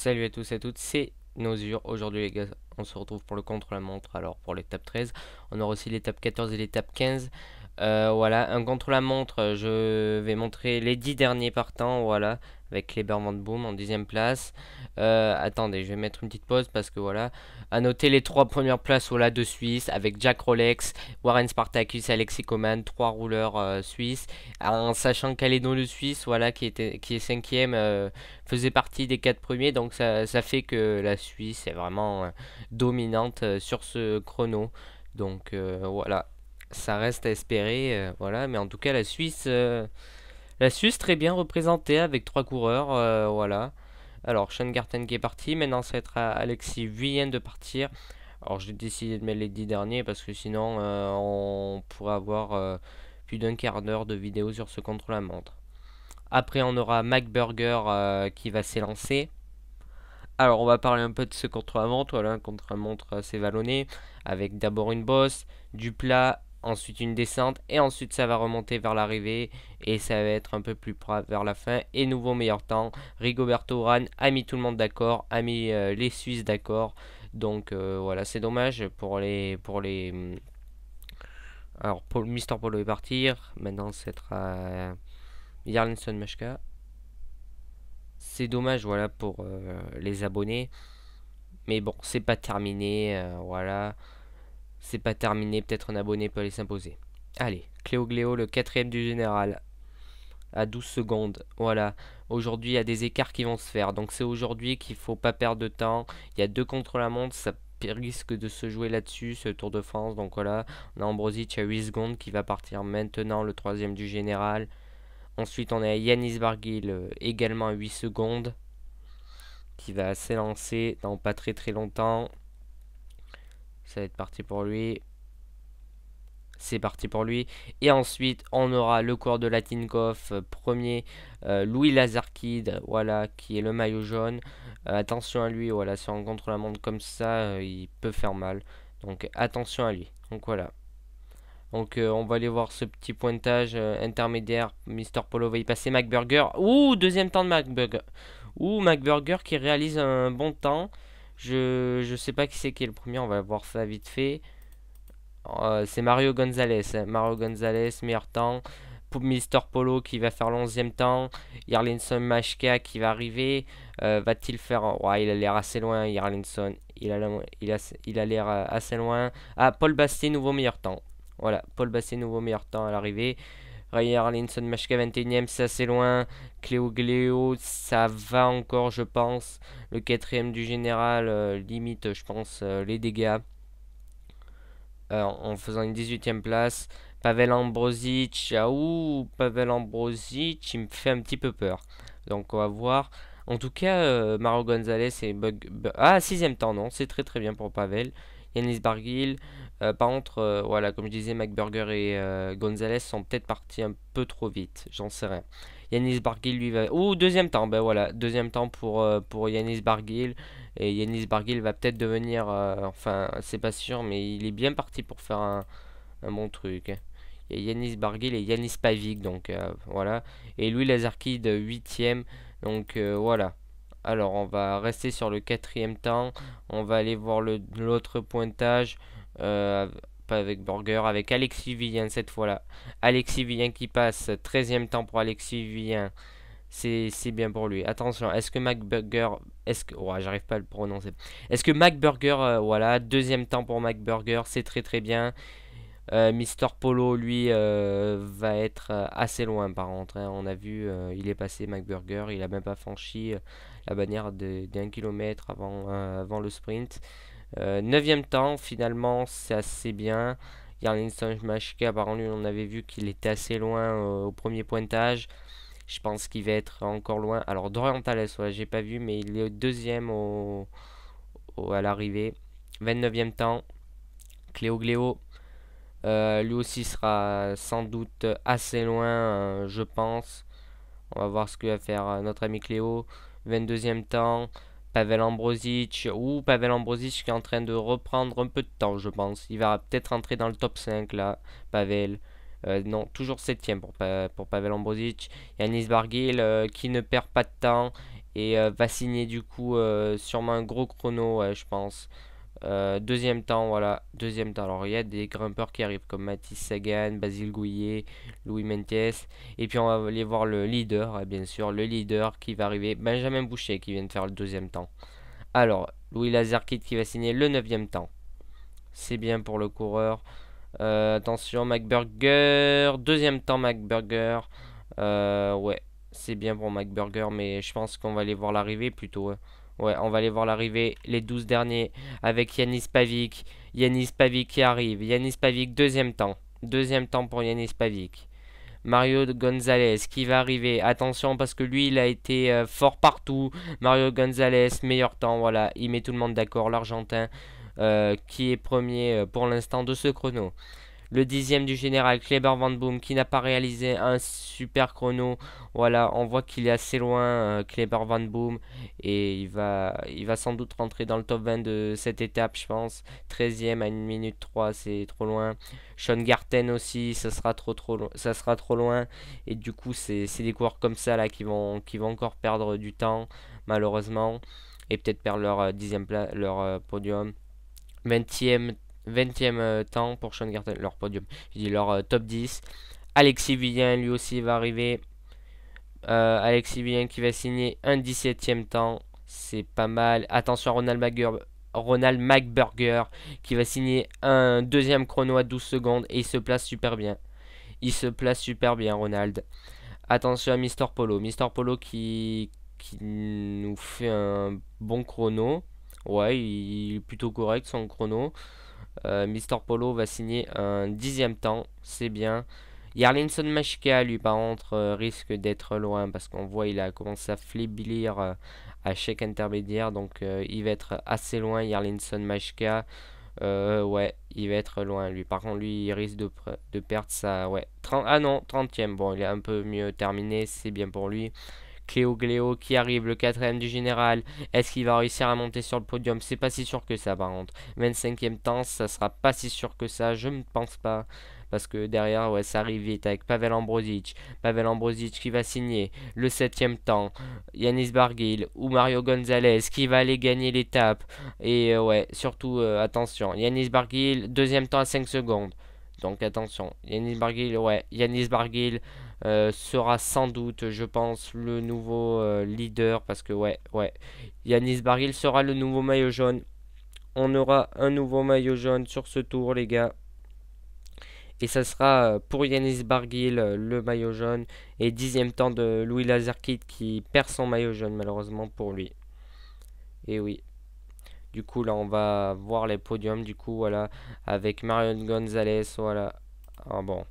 Salut à tous et à toutes, c'est Nosur. Aujourd'hui les gars, on se retrouve pour le contre-la-montre. Alors pour l'étape 13, on aura aussi l'étape 14 et l'étape 15. Voilà, un contre-la-montre, je vais montrer les 10 derniers partants, voilà, avec Kleber Van Boom en 10e place. Attendez, je vais mettre une petite pause parce que voilà, à noter les 3 premières places voilà, de Suisse avec Jack Rolex, Warren Spartacus, Alexis Coman, 3 rouleurs suisses, en sachant qu'Aléno le Suisse, voilà, qui est 5e, faisait partie des 4 premiers, donc ça fait que la Suisse est vraiment dominante sur ce chrono. Donc voilà, ça reste à espérer, voilà, mais en tout cas la Suisse très bien représentée avec 3 coureurs, voilà. Alors Sean Garten qui est parti, maintenant ça va être à Alexis Vuillen de partir. Alors j'ai décidé de mettre les 10 derniers parce que sinon on pourrait avoir plus d'un quart d'heure de vidéo sur ce contre-la-montre. Après, on aura Mac Burger qui va s'élancer. Alors, on va parler un peu de ce contre-la-montre. Voilà, un contre-la-montre assez vallonné. Avec d'abord une bosse, du plat, ensuite une descente. Et ensuite, ça va remonter vers l'arrivée. Et ça va être un peu plus plat vers la fin. Et nouveau meilleur temps. Rigoberto Urán a mis tout le monde d'accord. A mis les Suisses d'accord. Donc, voilà, c'est dommage alors, Mister Polo est parti. Maintenant, c'est Jarlinson Machka. C'est dommage, voilà, pour les abonnés. Mais bon, c'est pas terminé, voilà. C'est pas terminé, peut-être un abonné peut aller s'imposer. Allez, Cléo Gléo, le quatrième du général, à 12 secondes. Voilà, aujourd'hui, il y a des écarts qui vont se faire. Donc c'est aujourd'hui qu'il faut pas perdre de temps. Il y a deux contre-la-montre, ça risque de se jouer là-dessus, ce Tour de France. Donc voilà, on a Ambrosic à 8 secondes qui va partir maintenant, le troisième du général. Ensuite, on a Yanis Barguil également à 8 secondes qui va s'élancer dans pas très très longtemps. Ça va être parti pour lui. C'est parti pour lui. Et ensuite, on aura le coureur de Latinkov, premier, Louis Lazarkid, voilà, qui est le maillot jaune. Attention à lui, voilà, si on rencontre la montre comme ça, il peut faire mal. Donc attention à lui. Donc voilà. Donc on va aller voir ce petit pointage intermédiaire. Mister Polo va y passer. McBurger. Ouh, deuxième temps de McBurger. Ouh, McBurger qui réalise un bon temps. Je sais pas qui c'est qui est le premier. On va voir ça vite fait. C'est Mario Gonzalez. Mario Gonzalez, meilleur temps. Pour Mister Polo qui va faire l'11e temps. Jarlinson Machka qui va arriver. Va-t-il faire. Ouais, il a l'air assez loin, Jarlinson. Il a l'air assez loin. Ah, Paul Basté, nouveau meilleur temps. Voilà, Paul Basset, nouveau meilleur temps à l'arrivée. Ray Arlinson Machka 21ème, c'est assez loin. Cléo Gléo, ça va encore, je pense. Le quatrième du général, limite, je pense, les dégâts. En faisant une 18ème place. Pavel Ambrosic, Pavel Ambrosic, il me fait un petit peu peur. Donc on va voir. En tout cas, Mario Gonzalez et Ah, 6ème temps, non, c'est très très bien pour Pavel. Yanis Barguil. Par contre, voilà, comme je disais, McBurger et Gonzalez sont peut-être partis un peu trop vite. J'en sais rien. Yanis Barguil, lui, va. Ouh, deuxième temps. Ben voilà, deuxième temps pour Yanis Barguil. Et Yanis Barguil va peut-être devenir. Enfin, c'est pas sûr, mais il est bien parti pour faire un bon truc. Il y a Yanis Barguil et Yanis Pavic, donc voilà. Et Louis Lazarkid, 8ème. Donc voilà. Alors, on va rester sur le quatrième temps. On va aller voir l'autre pointage. Euh, Pas avec Burger, avec Alexis Villain cette fois-là. Alexis Villain qui passe. 13ème temps pour Alexis Villain. C'est bien pour lui. Attention, est-ce que McBurger. Est-ce que. Oh, j'arrive pas à le prononcer. Est-ce que McBurger. Voilà, deuxième temps pour McBurger. C'est très très bien. Mister Polo, lui, va être assez loin par contre, hein. On a vu, il est passé McBurger, il a même pas franchi la bannière d'1 kilomètre avant le sprint. 9ème temps, finalement, c'est assez bien. Jarlinson Machka, apparemment, lui, on avait vu qu'il était assez loin au premier pointage. Je pense qu'il va être encore loin. Alors, Dorian Thales, ouais, j'ai pas vu, mais il est deuxième à l'arrivée. 29ème temps, Cléo Gléo. Lui aussi sera sans doute assez loin, je pense. On va voir ce que va faire notre ami Cléo. 22e temps. Pavel Ambrosic. Pavel Ambrosic qui est en train de reprendre un peu de temps, je pense. Il va peut-être entrer dans le top 5 là, Pavel. Non, toujours 7ème pour Pavel Ambrosic. Yanis Barguil qui ne perd pas de temps. et va signer du coup sûrement un gros chrono, ouais, je pense. Deuxième temps, voilà, deuxième temps. Alors il y a des grimpeurs qui arrivent comme Mathis Sagan, Basile Gouillet, Louis Mentiès. Et puis on va aller voir le leader, bien sûr, le leader qui va arriver, Benjamin Boucher qui vient de faire le deuxième temps. Alors, Louis Lazarkid qui va signer le neuvième temps. C'est bien pour le coureur. Attention, McBurger. Deuxième temps, McBurger. Ouais, c'est bien pour McBurger, mais je pense qu'on va aller voir l'arrivée plutôt. Ouais, on va aller voir l'arrivée. Les 12 derniers avec Yanis Pavic. Yanis Pavic qui arrive. Yanis Pavic, deuxième temps. Deuxième temps pour Yanis Pavic. Mario Gonzalez qui va arriver. Attention parce que lui, il a été fort partout. Mario Gonzalez, meilleur temps. Voilà, il met tout le monde d'accord. L'Argentin qui est premier pour l'instant de ce chrono. Le dixième du général, Kleber Van Boom, qui n'a pas réalisé un super chrono. Voilà, on voit qu'il est assez loin, Kleber Van Boom. Et il va sans doute rentrer dans le top 20 de cette étape, je pense. 13e à 1 minute 3, c'est trop loin. Sean Garten aussi, ça sera ça sera trop loin. Et du coup, c'est des coureurs comme ça là qui vont encore perdre du temps, malheureusement. Et peut-être perdre leur leur podium. 20e 20e temps pour Sean Garten, leur podium. Je dis leur top 10. Alexis Villien, lui aussi, va arriver. Alexis Villien qui va signer un 17e temps. C'est pas mal. Attention à Ronald McBurger qui va signer un deuxième chrono à 12 secondes. Et il se place super bien. Il se place super bien, Ronald. Attention à Mister Polo. Mister Polo qui nous fait un bon chrono. Ouais, il est plutôt correct son chrono. Mister Polo va signer un 10e temps, c'est bien. Yarlinson Machika, lui, par contre, risque d'être loin parce qu'on voit il a commencé à faiblir à chaque intermédiaire. Donc, il va être assez loin, Yarlinson Machika. Ouais, il va être loin, lui. Par contre, lui, il risque de perdre sa. Ouais, 30, ah non, 30e. Bon, il est un peu mieux terminé, c'est bien pour lui. Cléo Gléo qui arrive, le quatrième du général. Est-ce qu'il va réussir à monter sur le podium? C'est pas si sûr que ça, par contre. 25e temps, ça sera pas si sûr que ça, je ne pense pas. Parce que derrière, ouais, ça arrive vite avec Pavel Ambrosic. Pavel Ambrosic qui va signer le 7e temps. Yanis Barguil ou Mario Gonzalez qui va aller gagner l'étape. Et ouais, surtout, attention. Yanis Barguil, deuxième temps à 5 secondes. Donc attention. Yanis Barguil, ouais. Yanis Barguil sera sans doute, je pense, le nouveau leader. Parce que, ouais, ouais. Yanis Barguil sera le nouveau maillot jaune. On aura un nouveau maillot jaune sur ce tour, les gars. Et ça sera pour Yanis Barguil le maillot jaune. Et 10e temps de Louis Lazarkid qui perd son maillot jaune, malheureusement pour lui. Et oui. Du coup, là, on va voir les podiums. Du coup, voilà. Avec Marion Gonzalez. Voilà. Ah bon.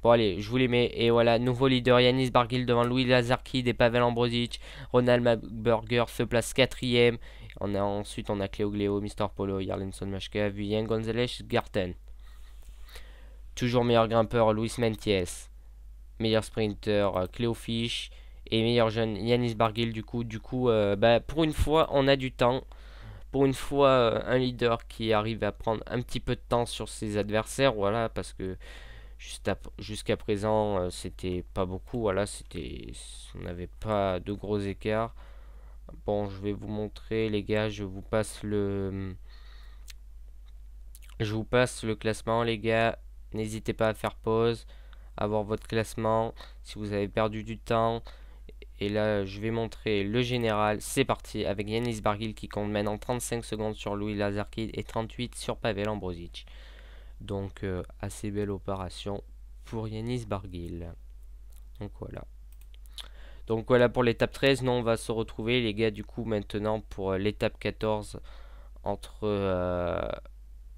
Bon allez, je vous les mets. Et voilà, nouveau leader Yanis Barguil devant Louis Lazarkid et Pavel Ambrosic. Ronald McBurger se place 4ème. Ensuite, on a Cléo Gléo, Mister Polo, Yarlinson Machka, Vuyen, Gonzalez, Garten. Toujours meilleur grimpeur, Luis Mentiès. Meilleur sprinter, Cléo Fish. Et meilleur jeune, Yanis Barguil. Du coup, bah, pour une fois, on a du temps. Pour une fois, un leader qui arrive à prendre un petit peu de temps sur ses adversaires. Voilà, parce que jusqu'à présent, c'était pas beaucoup. Voilà, on n'avait pas de gros écarts. Bon, je vais vous montrer, les gars. Je vous passe le classement, les gars. N'hésitez pas à faire pause, à voir votre classement si vous avez perdu du temps. Et là, je vais montrer le général. C'est parti avec Yanis Barguil qui compte maintenant 35 secondes sur Louis Lazarkid et 38 sur Pavel Ambrosic. Donc, assez belle opération pour Yanis Barguil. Donc voilà. Donc voilà pour l'étape 13. Nous, on va se retrouver, les gars, du coup, maintenant pour l'étape 14 entre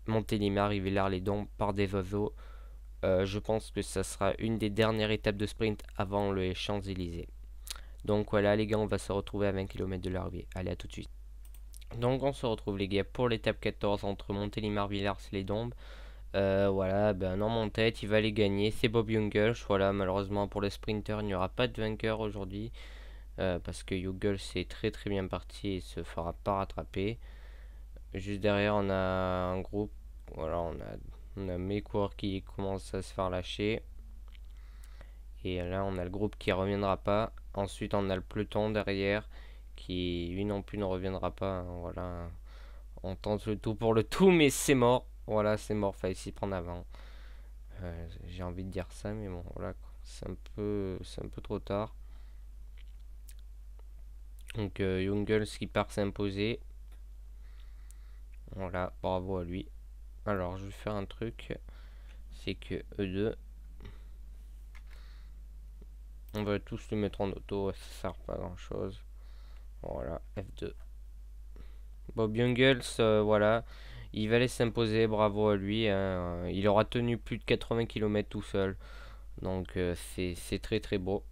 Montélimar et Villars-les-Dombes par des Vavos. Je pense que ça sera une des dernières étapes de sprint avant les Champs-Élysées. Donc voilà, les gars, on va se retrouver à 20 km de l'arrivée. Allez, à tout de suite. Donc on se retrouve, les gars, pour l'étape 14 entre Montélimar, Villars-les-Dombes. Voilà, ben non, mon tête, il va les gagner. C'est Bob Jungels. Voilà, malheureusement pour le sprinter, il n'y aura pas de vainqueur aujourd'hui. Parce que Jungels est très très bien parti et se fera pas rattraper. Juste derrière, on a un groupe. Voilà, on a mes coureurs qui commencent à se faire lâcher. Et là, on a le groupe qui reviendra pas. Ensuite, on a le peloton derrière qui lui non plus ne reviendra pas, hein, voilà. On tente le tout pour le tout, mais c'est mort. Voilà, c'est mort, fallait s'y prendre avant. J'ai envie de dire ça, mais bon, voilà, quoi. C'est un peu trop tard. Donc, Jungles qui part s'imposer. Voilà, bravo à lui. Alors, je vais faire un truc. C'est que E2, on va tous le mettre en auto, ça sert pas à grand chose. Voilà, F2. Bob Jungles, voilà, il va aller s'imposer, bravo à lui, hein. Il aura tenu plus de 80 km tout seul. Donc c'est très très beau.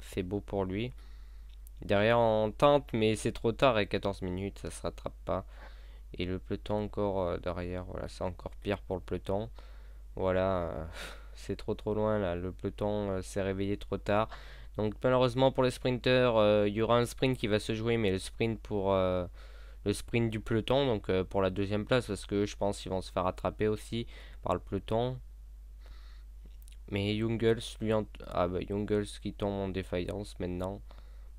C'est beau pour lui. Derrière on tente, mais c'est trop tard et 14 minutes, ça se rattrape pas. Et le peloton encore derrière, voilà, c'est encore pire pour le peloton. Voilà, c'est trop loin là, le peloton s'est réveillé trop tard. Donc malheureusement pour les sprinters, il y aura un sprint qui va se jouer, mais le sprint pour le sprint du peloton, donc pour la deuxième place, parce que je pense qu'ils vont se faire attraper aussi par le peloton. Mais Jungles, lui, ah bah Jungles qui tombe en défaillance maintenant.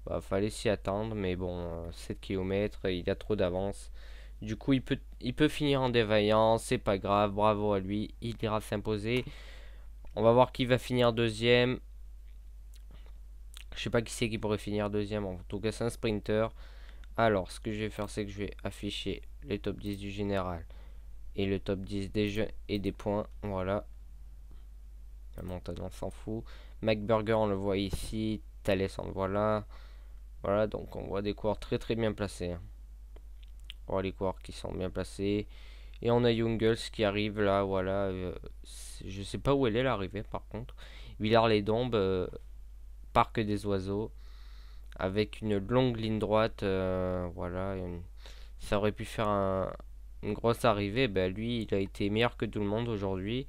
Bah, fallait s'y attendre, mais bon, 7 km, il a trop d'avance. Du coup, il peut finir en défaillance, c'est pas grave, bravo à lui, il ira s'imposer. On va voir qui va finir deuxième. Je sais pas qui c'est qui pourrait finir deuxième, en tout cas c'est un sprinter. Alors, ce que je vais faire, c'est que je vais afficher les top 10 du général et le top 10 des jeux et des points. Voilà. La montagne, on s'en fout. McBurger, on le voit ici. Thales, on le voit là. Voilà, donc on voit des coureurs très très bien placés, hein. On voit les coureurs qui sont bien placés. Et on a Jungles qui arrive là, voilà. Je sais pas où elle est l'arrivée par contre. Villars-les-Dombes, parc des oiseaux. Avec une longue ligne droite, voilà. Ça aurait pu faire une grosse arrivée. Ben, lui, il a été meilleur que tout le monde aujourd'hui.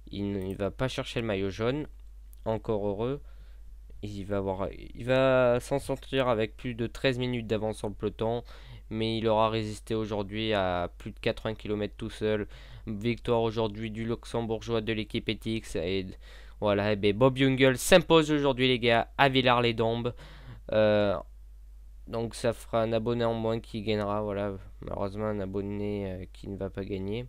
Il va pas chercher le maillot jaune. Encore heureux. Il va s'en sortir avec plus de 13 minutes d'avance sur le peloton. Mais il aura résisté aujourd'hui à plus de 80 km tout seul. Victoire aujourd'hui du luxembourgeois de l'équipe ETX. Et voilà, et ben Bob Jungels s'impose aujourd'hui, les gars, à Villars-les-Dombes. Euh, donc ça fera un abonné en moins qui gagnera. Voilà, malheureusement, un abonné qui ne va pas gagner.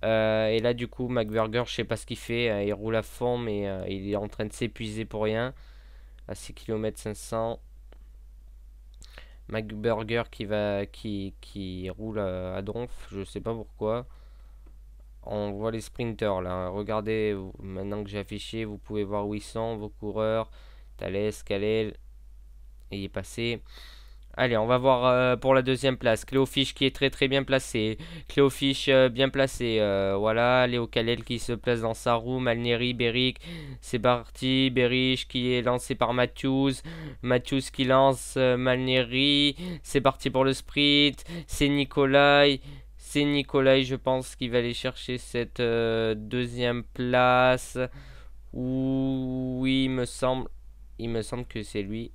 Et là, du coup, McBurger, je sais pas ce qu'il fait. Il roule à fond, mais il est en train de s'épuiser pour rien. À 6 km 500. McBurger qui roule à donf. Je sais pas pourquoi. On voit les sprinters là. Regardez, maintenant que j'ai affiché, vous pouvez voir où ils sont, vos coureurs. Thales, Kalel. Il est passé. Allez, on va voir pour la deuxième place. Cléofiche qui est très très bien placé. Cléofiche bien placé. Voilà, Léo Kalel qui se place dans sa roue. Malneri, Beric. C'est parti. Berich qui est lancé par Matthews. Matthews qui lance Malneri. C'est parti pour le sprint. C'est Nikolai. C'est Nikolai, je pense, qui va aller chercher cette deuxième place. Oui, il me semble. Il me semble que c'est lui.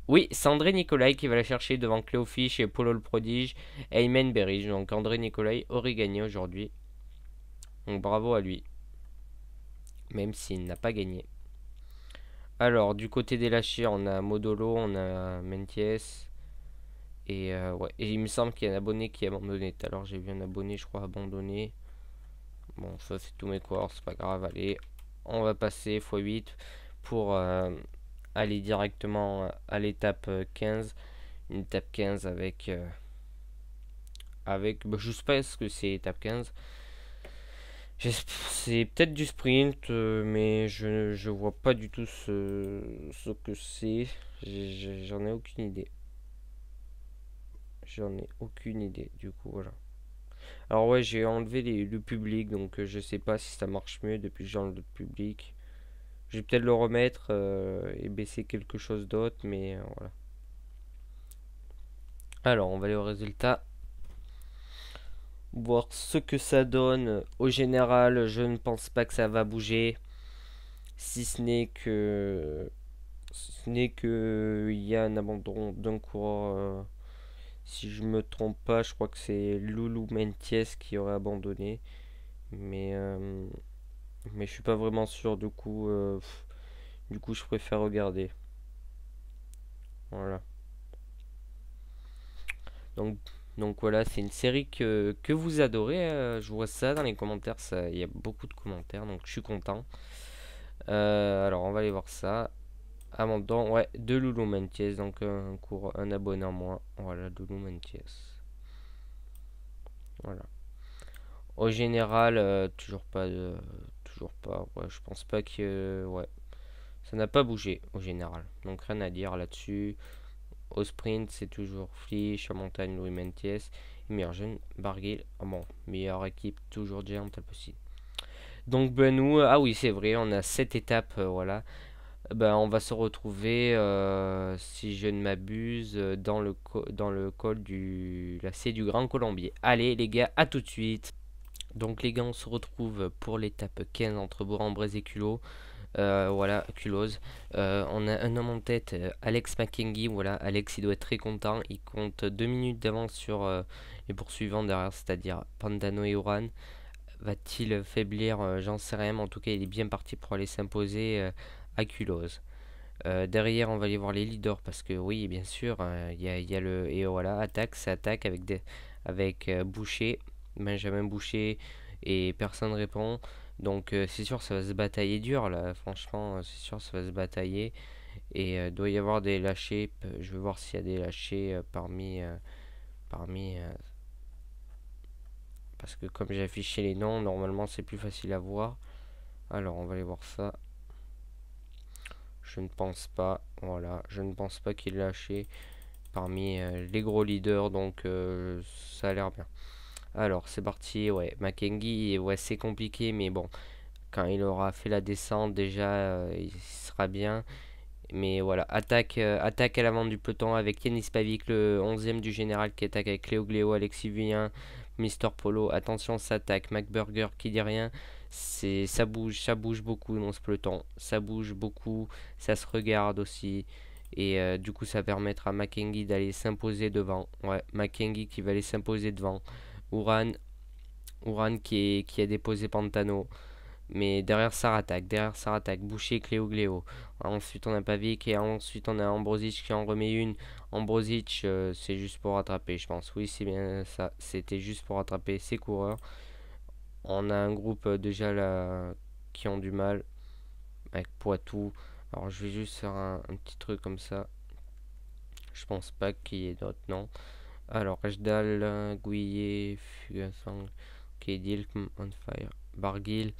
Oui, c'est André Nicolai qui va la chercher devant Cléofiche et Polo le prodige et Aymen Berige. Donc André Nicolai aurait gagné aujourd'hui. Donc bravo à lui. Même s'il n'a pas gagné. Alors, du côté des lâchers, on a Modolo, on a Menties. Et ouais, et il me semble qu'il y a un abonné qui a abandonné. Tout à l'heure, j'ai vu un abonné, je crois, abandonné. Bon, ça c'est tous mes coureurs, c'est pas grave. Allez, on va passer x8 pour aller directement à l'étape 15. Une étape 15 avec bah, je sais pas ce que c'est étape 15. C'est peut-être du sprint, mais je vois pas du tout ce que c'est. J'en ai aucune idée. J'en ai aucune idée, du coup, voilà. Alors ouais, j'ai enlevé le public, donc je sais pas si ça marche mieux depuis que j'ai enlevé le public. Je vais peut-être le remettre et baisser quelque chose d'autre, mais voilà. Alors, on va aller au résultat. Voir ce que ça donne. Au général, je ne pense pas que ça va bouger. Si ce n'est que. Si ce n'est que. Il y a un abandon d'un coureur. Si je me trompe pas, je crois que c'est Loulou Menties qui aurait abandonné. Mais. Mais je suis pas vraiment sûr. Du coup, je préfère regarder. Voilà. Donc, donc voilà, c'est une série que vous adorez. Je vois ça dans les commentaires. Il y a beaucoup de commentaires, donc je suis content. Alors, on va aller voir ça. Abandon, ouais, de Loulou Mentiès, donc un abonné en moins. Voilà, Loulou Mentiès. Voilà. Au général, toujours pas. Ouais, je pense pas que, ouais, ça n'a pas bougé au général. Donc rien à dire là-dessus. Au sprint, c'est toujours Flish, à montagne, Louis Mentiès. Meilleur jeune, Barguil. Ah bon, meilleure équipe, toujours Giant possible. Donc ben nous, ah oui c'est vrai, on a 7 étapes, voilà. Ben, on va se retrouver, si je ne m'abuse, dans le col du lacet du Grand Colombier. Allez les gars, à tout de suite. Donc les gars, on se retrouve pour l'étape 15 entre Bourg-en-Bresse et Culot. Voilà, Culose. On a un homme en tête, Alex McKenzie. Voilà, Alex, il doit être très content. Il compte 2 minutes d'avance sur les poursuivants derrière, c'est-à-dire Pandano et Oran. Va-t-il faiblir? J'en sais rien, mais en tout cas, il est bien parti pour aller s'imposer à Culose. Derrière, on va aller voir les leaders parce que oui, bien sûr, il y a le et voilà, attaque, ça attaque avec Boucher, Benjamin Boucher et personne répond. Donc c'est sûr, ça va se batailler dur là. Franchement, c'est sûr, ça va se batailler et doit y avoir des lâchés. Je vais voir s'il y a des lâchés parmi parce que comme j'ai affiché les noms, normalement c'est plus facile à voir. Alors on va aller voir ça. Je ne pense pas. Voilà, je ne pense pas qu'il ait lâché parmi les gros leaders, donc ça a l'air bien. Alors c'est parti, ouais, Mackenzie, ouais c'est compliqué, mais bon, quand il aura fait la descente déjà, il sera bien. Mais voilà, attaque à l'avant du peloton avec Yanis Pavic, le 11e du général qui attaque avec Léo Gléo, Alexis Vuillin, Mister Polo. Attention, ça attaque, McBurger qui dit rien. Ça bouge beaucoup dans ce peloton. Ça bouge beaucoup, ça se regarde aussi. Et du coup, ça permettra à Mackenzie d'aller s'imposer devant. Ouais, Mackenzie qui va aller s'imposer devant. Uran, qui a déposé Pantano. Mais derrière ça attaque, Boucher, Cléo, Gléo. Ensuite on a Pavic et ensuite on a Ambrosic qui en remet une. Ambrosic, c'est juste pour rattraper, je pense. Oui, c'est bien ça. C'était juste pour rattraper ses coureurs. On a un groupe déjà là qui ont du mal avec Poitou. Alors je vais juste faire un petit truc comme ça. Je pense pas qu'il y ait d'autres noms. Alors Ajdal, Gouillet, Fugassang, ok, Dilkm, On Fire, Barguil,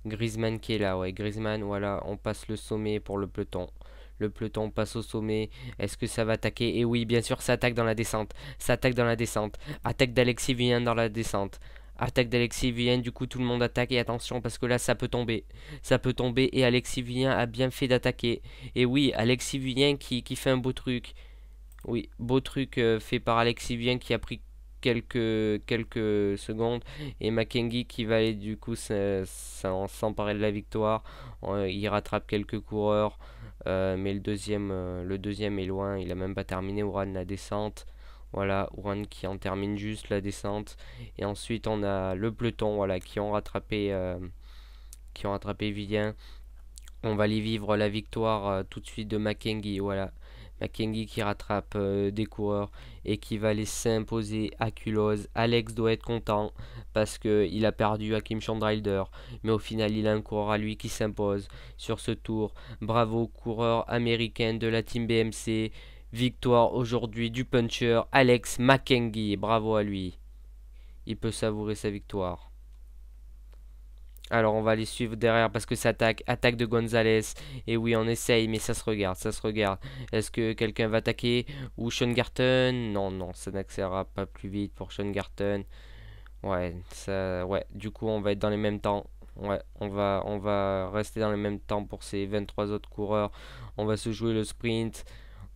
Griezmann qui est là, ouais, Griezmann, voilà, on passe le sommet pour le peloton. Le peloton passe au sommet. Est-ce que ça va attaquer? Et oui, bien sûr, ça attaque dans la descente. Ça attaque dans la descente. Attaque d'Alexis Villain dans la descente. Attaque d'Alexis Villain, du coup tout le monde attaque et attention parce que là ça peut tomber. Ça peut tomber et Alexis Villain a bien fait d'attaquer. Et oui, Alexis Villain qui fait un beau truc. Oui, beau truc fait par Alexis Villain qui a pris quelques secondes et Mackenzie qui va aller du coup s'emparer de la victoire. Il rattrape quelques coureurs, mais le deuxième est loin, il a même pas terminé Ouran la descente. Voilà, Ouran qui en termine juste la descente. Et ensuite on a le peloton voilà, qui ont rattrapé Villain. On va aller vivre la victoire tout de suite de Mackenzie. Voilà, Mackenzie qui rattrape des coureurs et qui va aller s'imposer à Culose. Alex doit être content parce qu'il a perdu à Kim Rider. Mais au final, il a un coureur à lui qui s'impose sur ce tour. Bravo, coureur américain de la team BMC. Victoire aujourd'hui du puncher Alex Mackenzie. Bravo à lui. Il peut savourer sa victoire. Alors on va les suivre derrière parce que ça attaque de Gonzalez. Et oui, on essaye, mais ça se regarde, ça se regarde. Est-ce que quelqu'un va attaquer? Ou Sean Garten? Non, non, ça n'accélérera pas plus vite pour Sean Garten. Ouais, du coup on va être dans les mêmes temps. Ouais, on va rester dans les mêmes temps pour ces 23 autres coureurs. On va se jouer le sprint.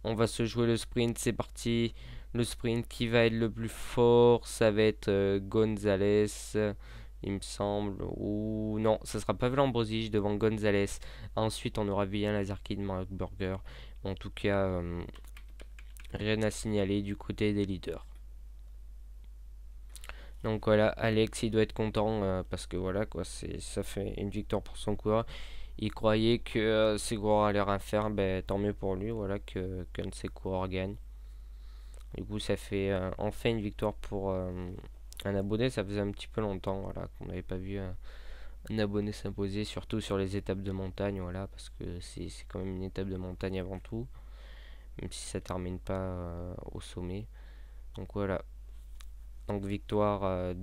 On va se jouer le sprint, c'est parti. Le sprint qui va être le plus fort, ça va être Gonzalez, il me semble. Ou non, ça sera Pavel Ambrosic devant Gonzalez. Ensuite, on aura Villain Lazarkin, Mark Burger. En tout cas, rien à signaler du côté des leaders. Donc voilà, Alex, il doit être content parce que voilà quoi, ça fait une victoire pour son coureur. Il croyait que ses coureurs allaient rien faire, ben, tant mieux pour lui, voilà, qu'un de ses coureurs gagne. Du coup, ça fait enfin une victoire pour un abonné. Ça faisait un petit peu longtemps, voilà, qu'on n'avait pas vu un abonné s'imposer, surtout sur les étapes de montagne, voilà, parce que c'est quand même une étape de montagne avant tout, même si ça termine pas au sommet. Donc voilà, donc victoire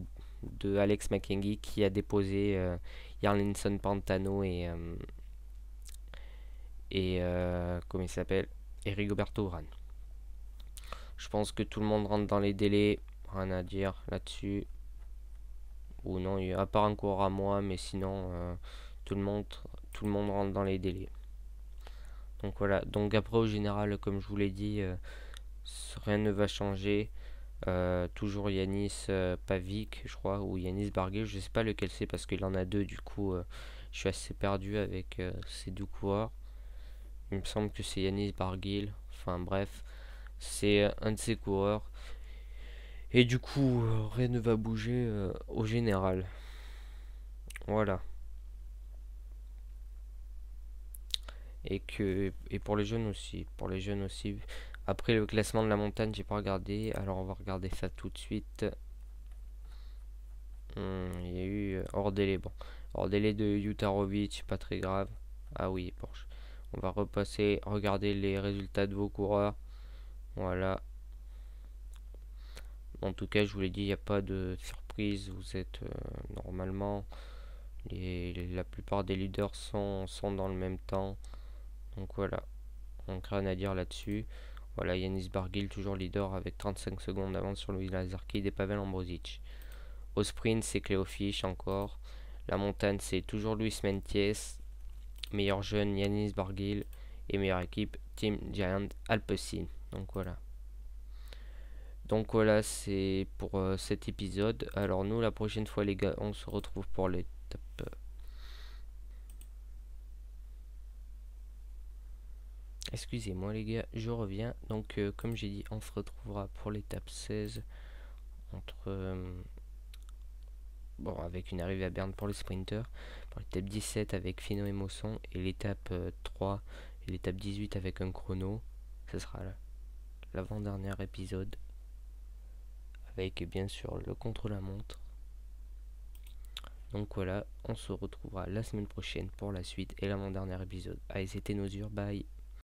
de Alex McKenzie qui a déposé Jarlinson Pantano et comment il s'appelle, et Rigoberto Urán. Je pense que tout le monde rentre dans les délais, rien à dire là-dessus. Ou non, à part un cours à moi, mais sinon tout le monde tout le monde rentre dans les délais. Donc voilà. Donc après au général, comme je vous l'ai dit, rien ne va changer. Toujours Yanis Pavic, je crois, ou Yanis Barguil, je sais pas lequel c'est parce qu'il en a deux. Du coup, je suis assez perdu avec ces deux coureurs. Il me semble que c'est Yanis Barguil. Enfin bref, c'est un de ces coureurs. Et du coup, rien ne va bouger au général. Voilà. Et pour les jeunes aussi. Pour les jeunes aussi. Après le classement de la montagne, j'ai pas regardé. Alors on va regarder ça tout de suite. Il y a eu hors délai. Bon. Hors délai de Jutarovic, pas très grave. Ah oui, Porsche. On va repasser, regarder les résultats de vos coureurs. Voilà. En tout cas, je vous l'ai dit, il n'y a pas de surprise. Vous êtes normalement. La plupart des leaders sont dans le même temps. Donc voilà. Donc rien à dire là-dessus. Voilà, Yanis Barguil toujours leader avec 35 secondes d'avance sur Louis Lazarkid et Pavel Ambrozic. Au sprint, c'est Cléo Fish encore. La montagne, c'est toujours Luis Mentiès. Meilleur jeune, Yanis Barguil. Et meilleure équipe, Team Giant Alpecin. Donc voilà, c'est pour cet épisode. Alors nous, la prochaine fois, les gars, on se retrouve pour l'étape. Excusez-moi les gars, je reviens. Donc comme j'ai dit, on se retrouvera pour l'étape 16 entre bon, avec une arrivée à Berne pour le sprinter, pour l'étape 17 avec Fino et Mosson, et l'étape 3 et l'étape 18 avec un chrono. Ce sera l'avant-dernier épisode avec bien sûr le contre-la-montre. Donc voilà, on se retrouvera la semaine prochaine pour la suite et l'avant-dernier épisode. Allez, c'était Nosure, bye.